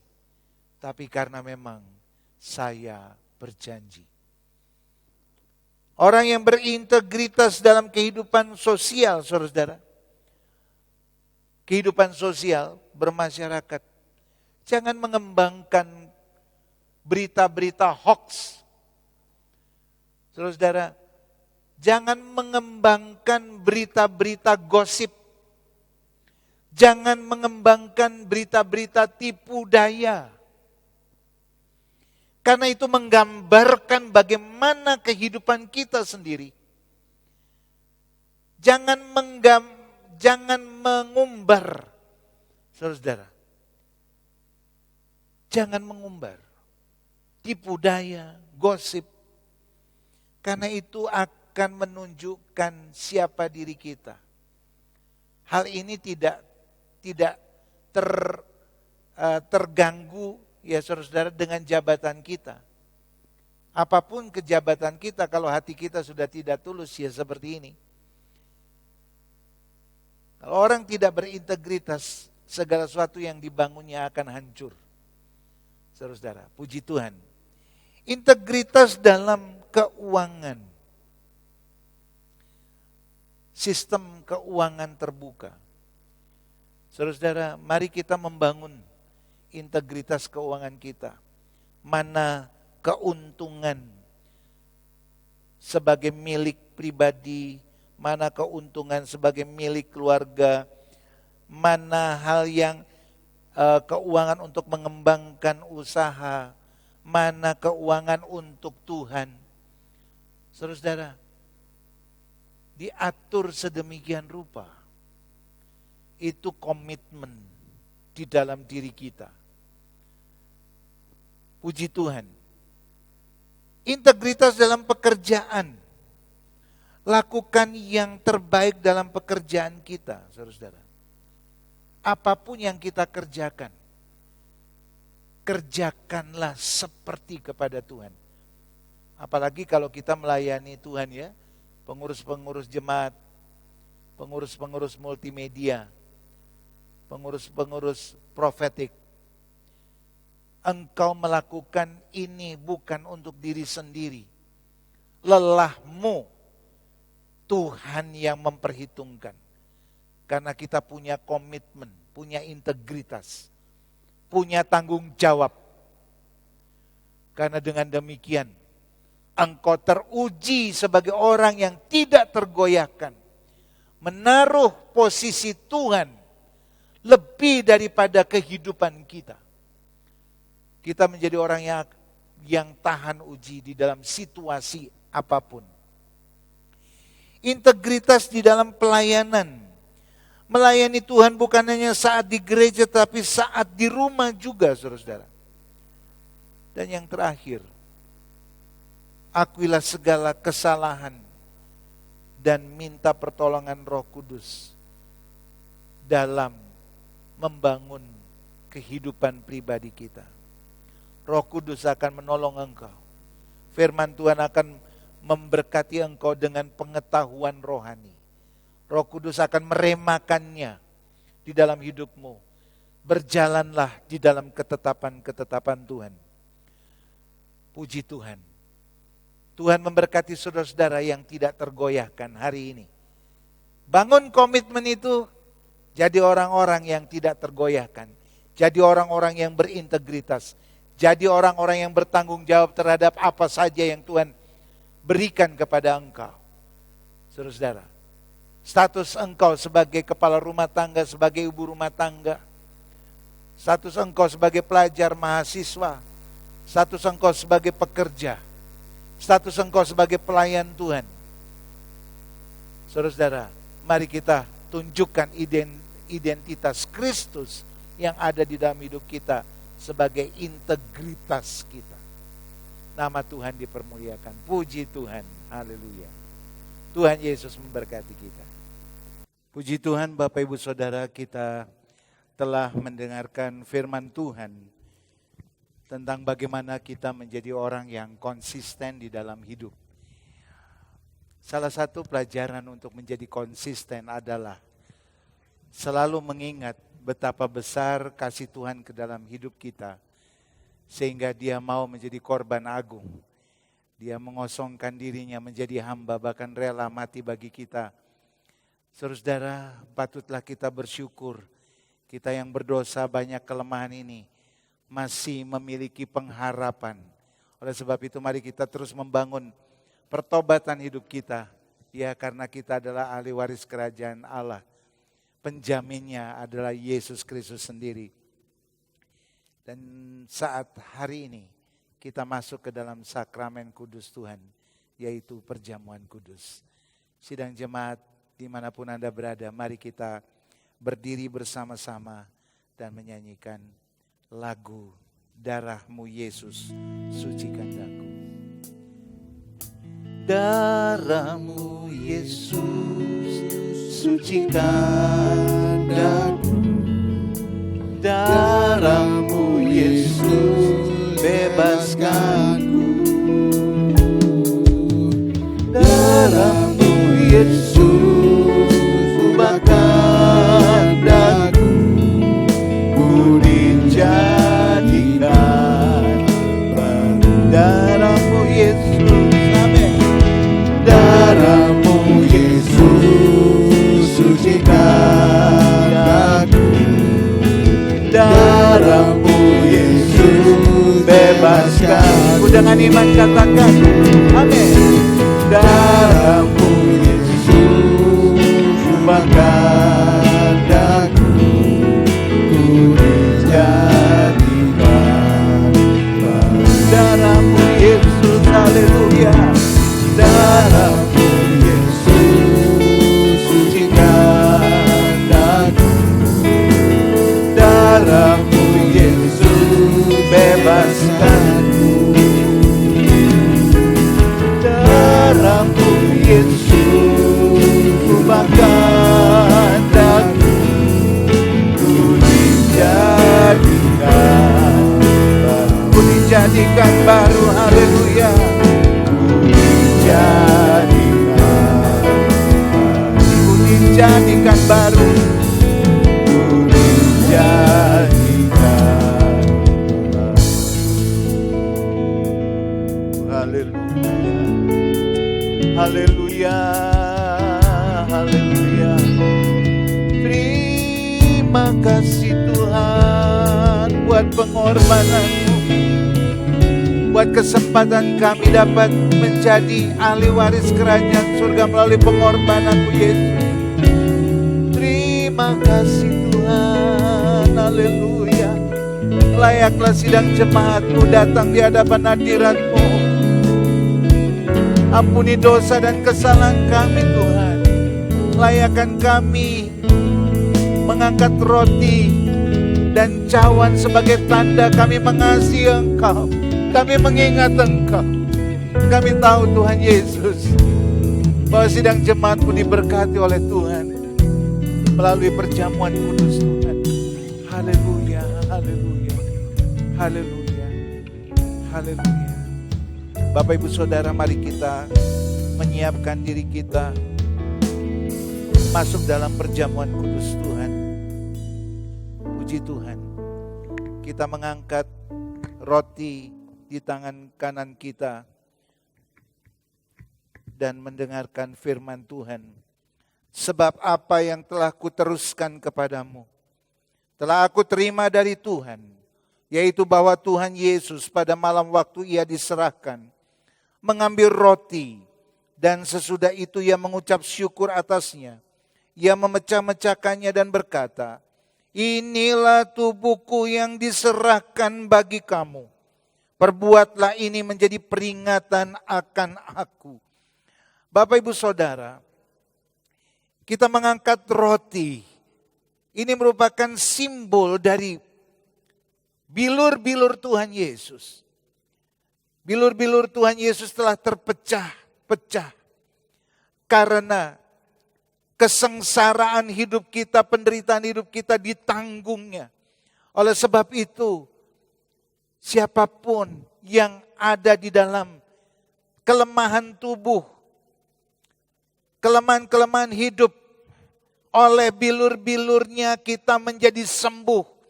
[SPEAKER 4] tapi karena memang saya berjanji. Orang yang berintegritas dalam kehidupan sosial, saudara-saudara. Kehidupan sosial, bermasyarakat. Jangan mengembangkan berita-berita hoax. Saudara-saudara, jangan mengembangkan berita-berita gosip. Jangan mengembangkan berita-berita tipu daya. Karena itu menggambarkan bagaimana kehidupan kita sendiri. Jangan mengumbar, saudara. Jangan mengumbar tipu daya, gosip. Karena itu akan menunjukkan siapa diri kita. Hal ini tidak terganggu ya saudara dengan jabatan kita. Apapun kejabatan kita, kalau hati kita sudah tidak tulus ya seperti ini. Kalau orang tidak berintegritas, segala sesuatu yang dibangunnya akan hancur. Saudara, puji Tuhan. Integritas dalam keuangan. Sistem keuangan terbuka. Saudara, mari kita membangun integritas keuangan kita. Mana keuntungan sebagai milik pribadi, mana keuntungan sebagai milik keluarga, mana hal yang keuangan untuk mengembangkan usaha, mana keuangan untuk Tuhan. Saudara, diatur sedemikian rupa. Itu komitmen di dalam diri kita. Puji Tuhan. Integritas dalam pekerjaan. Lakukan yang terbaik dalam pekerjaan kita, saudara. Apapun yang kita kerjakan, kerjakanlah seperti kepada Tuhan. Apalagi kalau kita melayani Tuhan ya, pengurus-pengurus jemaat, pengurus-pengurus multimedia, pengurus-pengurus profetik. Engkau melakukan ini bukan untuk diri sendiri. Lelahmu Tuhan yang memperhitungkan. Karena kita punya komitmen, punya integritas, punya tanggung jawab. Karena dengan demikian, engkau teruji sebagai orang yang tidak tergoyahkan. Menaruh posisi Tuhan lebih daripada kehidupan kita. Kita menjadi orang yang tahan uji di dalam situasi apapun. Integritas di dalam pelayanan. Melayani Tuhan bukan hanya saat di gereja, tapi saat di rumah juga, saudara. Dan yang terakhir, akuilah segala kesalahan dan minta pertolongan Roh Kudus dalam membangun kehidupan pribadi kita. Roh Kudus akan menolong engkau. Firman Tuhan akan memberkati engkau dengan pengetahuan rohani. Roh Kudus akan meremakannya di dalam hidupmu. Berjalanlah di dalam ketetapan-ketetapan Tuhan. Puji Tuhan. Tuhan memberkati saudara-saudara yang tidak tergoyahkan hari ini. Bangun komitmen itu, jadi orang-orang yang tidak tergoyahkan. Jadi orang-orang yang berintegritas. Jadi orang-orang yang bertanggung jawab terhadap apa saja yang Tuhan berikan kepada engkau. Saudara-saudara, status engkau sebagai kepala rumah tangga, sebagai ibu rumah tangga, status engkau sebagai pelajar mahasiswa, status engkau sebagai pekerja, status engkau sebagai pelayan Tuhan. Saudara-saudara, mari kita tunjukkan identitas Kristus yang ada di dalam hidup kita sebagai integritas kita. Nama Tuhan dipermuliakan. Puji Tuhan. Haleluya. Tuhan Yesus memberkati kita. Puji Tuhan Bapak Ibu Saudara, kita telah mendengarkan firman Tuhan tentang bagaimana kita menjadi orang yang konsisten di dalam hidup. Salah satu pelajaran untuk menjadi konsisten adalah selalu mengingat betapa besar kasih Tuhan ke dalam hidup kita, sehingga Dia mau menjadi korban agung. Dia mengosongkan dirinya menjadi hamba, bahkan rela mati bagi kita. Saudara, patutlah kita bersyukur. Kita yang berdosa banyak kelemahan ini masih memiliki pengharapan. Oleh sebab itu mari kita terus membangun pertobatan hidup kita. Ya, karena kita adalah ahli waris kerajaan Allah. penjaminnya adalah Yesus Kristus sendiri. Dan saat hari ini kita masuk ke dalam sakramen kudus Tuhan, yaitu perjamuan kudus. Sidang jemaat dimanapun Anda berada, mari kita berdiri bersama-sama dan menyanyikan lagu Darah-Mu Yesus, sucikan daku. Darah-Mu Yesus, sucikan daku. Darah-Mu Yesus, bebaskanku. Darah-Mu Yesus, ubahkan daku. Ku dijadikan baru. Darah-Mu Yesus, amin. Darah-Mu Yesus, sucikan daku. Darah-Mu Yesus, bebaskan. Dengan iman katakan, amin. Darah-Mu Yesus, ubahkan daku. Ku dijadikan baru. Darah-Mu Yesus, haleluya. Darah-Mu Yesus, sucikan daku. Darah-Mu Yesus, bebaskanku. Darah-Mu Yesus, ubahkan daku. Ku dijadikan baru. Ku dijadikan baru, haleluya. Ku dijadikan baru. Ku dijadikan baru. Ku dijadikan baru. Haleluya. Haleluya. Haleluya. Terima kasih Tuhan buat pengorbanan-Mu, buat kesempatan kami dapat menjadi ahli waris kerajaan surga melalui pengorbanan-Mu Yesus. Terima kasih Tuhan, haleluya. Layaklah sidang jemaat-Mu datang di hadapan hadirat-Mu. Ampuni dosa dan kesalahan kami Tuhan. Layakkan kami mengangkat roti dan cawan sebagai tanda kami mengasihi Engkau. Kami mengingat Engkau. Kami tahu Tuhan Yesus bahwa sidang jemaat-Mu diberkati oleh Tuhan melalui perjamuan kudus Tuhan. Haleluya, haleluya, haleluya, haleluya. Bapak Ibu Saudara, mari kita menyiapkan diri kita masuk dalam perjamuan kudus Tuhan. Puji Tuhan. Kita mengangkat roti di tangan kanan kita dan mendengarkan firman Tuhan. Sebab apa yang telah kuteruskan kepadamu telah aku terima dari Tuhan, yaitu bahwa Tuhan Yesus pada malam waktu Ia diserahkan mengambil roti, dan sesudah itu Ia mengucap syukur atasnya. Ia memecah-mecahkannya dan berkata, inilah tubuhku yang diserahkan bagi kamu. Perbuatlah ini menjadi peringatan akan aku. Bapak Ibu Saudara, kita mengangkat roti. Ini merupakan simbol dari bilur-bilur Tuhan Yesus. Bilur-bilur Tuhan Yesus telah terpecah-pecah karena kesengsaraan hidup kita, penderitaan hidup kita ditanggungnya. Oleh sebab itu, siapapun yang ada di dalam kelemahan tubuh, kelemahan-kelemahan hidup, oleh bilur-bilurnya kita menjadi sembuh.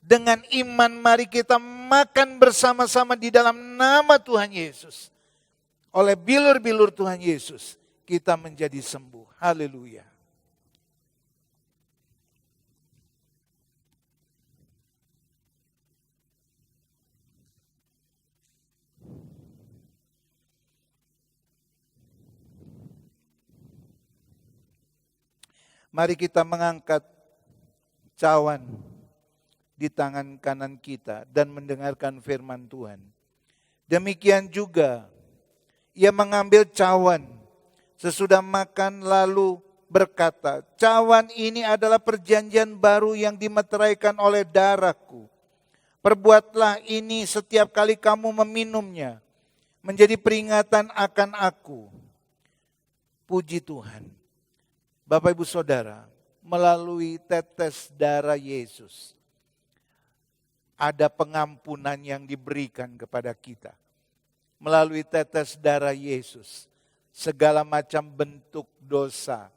[SPEAKER 4] Dengan iman mari kita makan bersama-sama di dalam nama Tuhan Yesus. Oleh bilur-bilur Tuhan Yesus kita menjadi sembuh. Haleluya. Mari kita mengangkat cawan di tangan kanan kita dan mendengarkan firman Tuhan. Demikian juga ia mengambil cawan sesudah makan lalu berkata, cawan ini adalah perjanjian baru yang dimeteraikan oleh darahku. Perbuatlah ini setiap kali kamu meminumnya, menjadi peringatan akan aku. Puji Tuhan. Bapak Ibu Saudara, melalui tetes darah Yesus, ada pengampunan yang diberikan kepada kita. Melalui tetes darah Yesus, segala macam bentuk dosa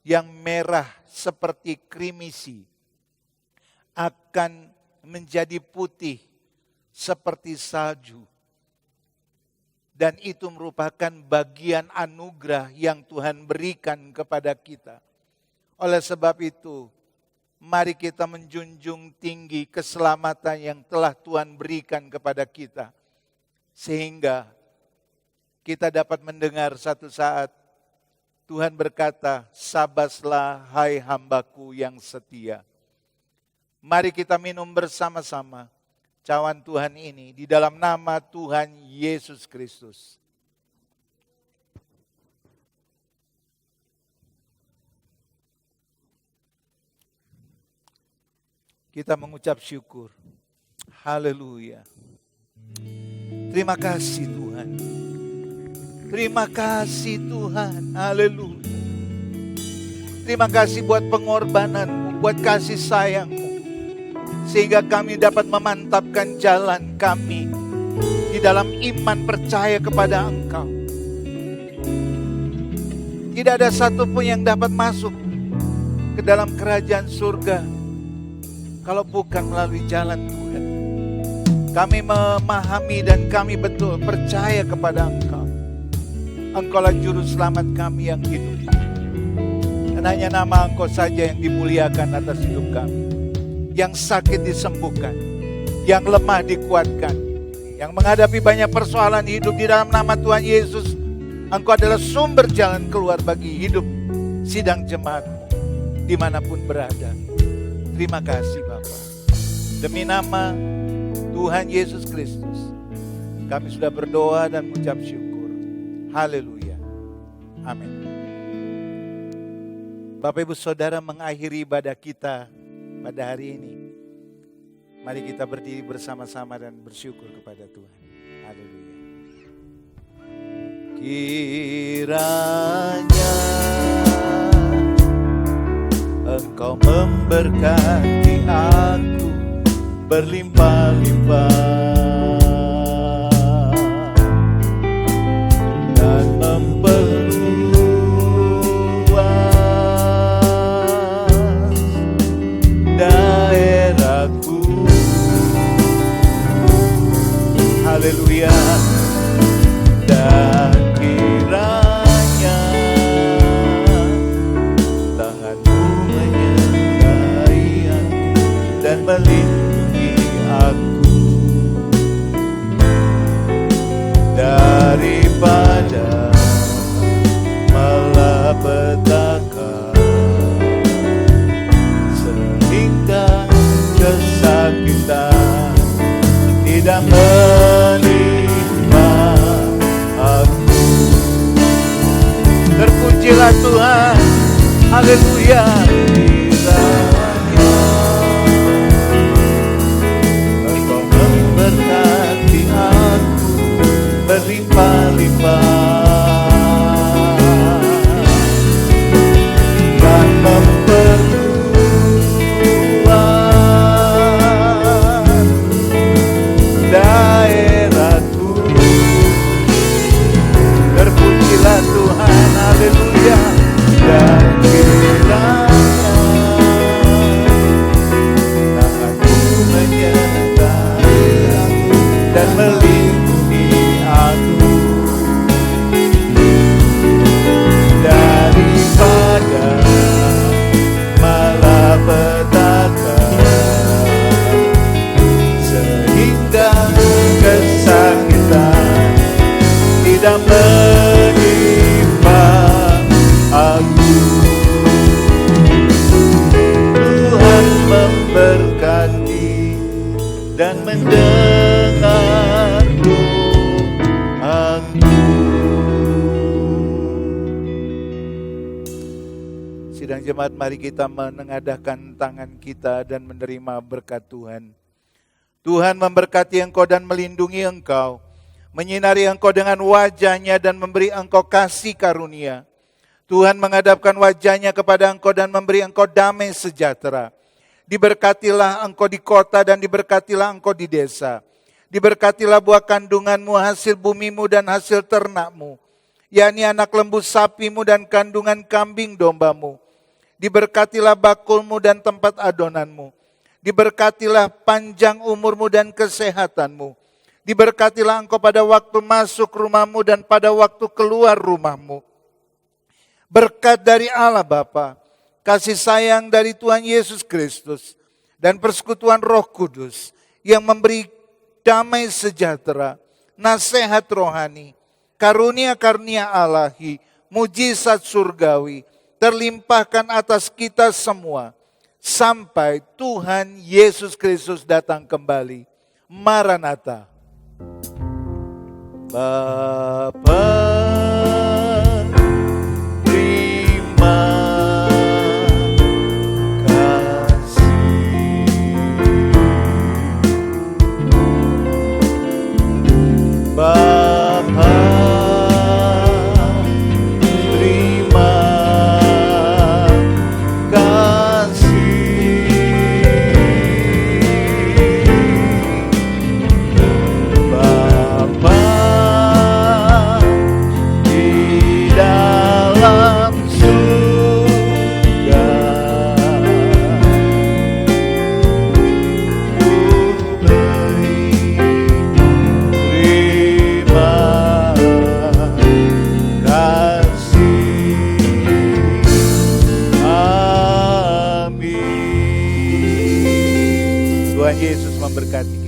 [SPEAKER 4] yang merah seperti krimisi akan menjadi putih seperti salju. Dan itu merupakan bagian anugerah yang Tuhan berikan kepada kita. Oleh sebab itu, mari kita menjunjung tinggi keselamatan yang telah Tuhan berikan kepada kita. Sehingga kita dapat mendengar satu saat Tuhan berkata, sabaslah hai hambaku yang setia. Mari kita minum bersama-sama cawan Tuhan ini di dalam nama Tuhan Yesus Kristus. Kita mengucap syukur. Haleluya. Terima kasih Tuhan. Terima kasih Tuhan. Haleluya. Terima kasih buat pengorbananmu, buat kasih sayangmu. Sehingga kami dapat memantapkan jalan kami di dalam iman percaya kepada Engkau. Tidak ada satupun yang dapat masuk ke dalam kerajaan surga kalau bukan melalui jalan Tuhan. Kami memahami dan kami betul percaya kepada Engkau. Engkaulah juru selamat kami yang hidup. Dan hanya nama Engkau saja yang dimuliakan atas hidup kami. Yang sakit disembuhkan, yang lemah dikuatkan, yang menghadapi banyak persoalan hidup di dalam nama Tuhan Yesus. Engkau adalah sumber jalan keluar bagi hidup sidang jemaat dimanapun berada. Terima kasih Bapa. Demi nama Tuhan Yesus Kristus, kami sudah berdoa dan mengucap syukur. Haleluya. Amin. Bapak Ibu Saudara, mengakhiri ibadah kita pada hari ini, mari kita berdiri bersama-sama dan bersyukur kepada Tuhan. Haleluya. Kiranya Engkau memberkati aku berlimpah-limpah dan daerahku. Haleluya. Dan kiranya tanganmu menyertai aku dan melindungi aku daripada malapetaka, sehingga kesakitan tidak menimpa aku. Terpujilah Tuhan, haleluya. Kiranya Engkau memberkati aku berlimpah-limpah dan memperluas daerahku. Terpujilah Tuhan, haleluya. Dan kiranya tanganmu menyertai aku dan melindungi aku daripada malapetaka, sehingga kesakitan tidak menimpa aku. jemaat, mari kita menengadahkan tangan kita dan menerima berkat Tuhan. Tuhan memberkati engkau dan melindungi engkau, menyinari engkau dengan wajah-Nya dan memberi engkau kasih karunia. Tuhan menghadapkan wajah-Nya kepada engkau dan memberi engkau damai sejahtera. Diberkatilah engkau di kota dan diberkatilah engkau di desa. Diberkatilah buah kandunganmu, hasil bumimu dan hasil ternakmu, yakni anak lembu sapimu dan kandungan kambing dombamu. Diberkatilah bakulmu dan tempat adonanmu. Diberkatilah panjang umurmu dan kesehatanmu. Diberkatilah engkau pada waktu masuk rumahmu dan pada waktu keluar rumahmu. Berkat dari Allah Bapa, kasih sayang dari Tuhan Yesus Kristus, dan persekutuan Roh Kudus yang memberi damai sejahtera, nasihat rohani, karunia-karunia Allahi, mujizat surgawi, terlimpahkan atas kita semua, sampai Tuhan Yesus Kristus datang kembali. Maranatha. Bapa, terima kasih. Bapa, terima kasih. Bapa di dalam surga, ku beri terima kasih. Amin. Tuhan Yesus memberkati.